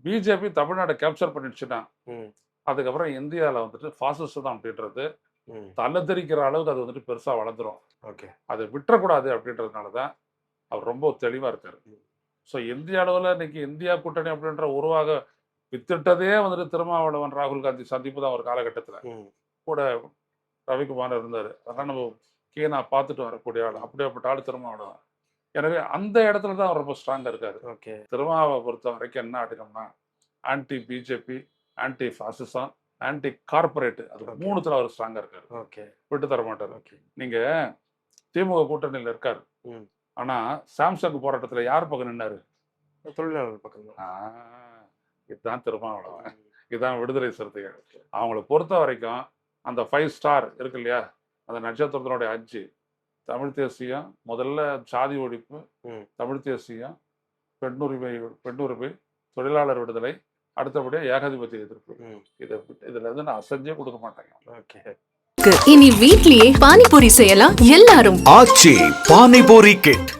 BJP தமிழ்நாட்டை capture பண்ணிடுச்சுன்னா ம். அதுக்கப்புறம் இந்தியாவில் வந்துட்டு ஃபாசிசம் அப்படின்றது ம். தலதரிக்கிற அளவுக்கு அது வந்துட்டு பெருசாக வளர்ந்துரும். ஓகே. அதை விட்டுறக்கூடாது அப்படின்றதுனால தான் அவர் ரொம்ப தெளிவாக இருக்காரு. ஸோ இந்திய அளவில் இன்னைக்கு இந்தியா கூட்டணி அப்படின்ற உருவாக வித்திட்டதே வந்துட்டு திருமாவளவன் ராகுல் காந்தி சந்திப்பு தான் ஒரு காலகட்டத்தில் ம். கூட ரவிக்குமார் இருந்தார். அதெல்லாம் நம்ம நான் பார்த்துட்டு வரக்கூடிய ஆள், அப்படியேப்பட்ட ஆள் திருமாவளவன். எனவே அந்த இடத்துல தான் அவர் ரொம்ப ஸ்ட்ராங்காக இருக்காரு. ஓகே. திருமாவை பொறுத்த வரைக்கும் என்ன ஆட்டுக்கணும்னா anti BJP, anti fascism, anti corporate, அது Okay. மூணுத்துல அவர் ஸ்ட்ராங்காக இருக்காரு. ஓகே. விட்டு தர மாட்டார். ஓகே. நீங்க திமுக கூட்டணியில் இருக்காரு. ம். ஆனா சாம்சங் போராட்டத்தில் யார் பக்கம் நின்னாரு? தொழிலாளர் பக்கம் தான். இதுதான் திருமாவளவன், இதுதான் விடுதலை சிறுத்தைகள். அவங்கள பொறுத்த வரைக்கும் அந்த 5 ஸ்டார் இருக்கு இல்லையா, அந்த நட்சத்திரத்தினுடைய 5 தமிழ் தேசியம், முதல்ல சாதி ஒழிப்பு, ம். தமிழ் தேசியம், பெண்ணுரிமை, தொழிலாளர் விடுதலை, அடுத்தபடியா ஏகாதிபத்திய எதிர்ப்பு. ம். இதுல இருந்து நான் அசைஞ்சே கொடுக்க மாட்டேங்க. ஓகே. இனி வீட்லயே பானிபூரி செய்யலாம் எல்லாரும். ஆச்சி பானிபூரி கிட்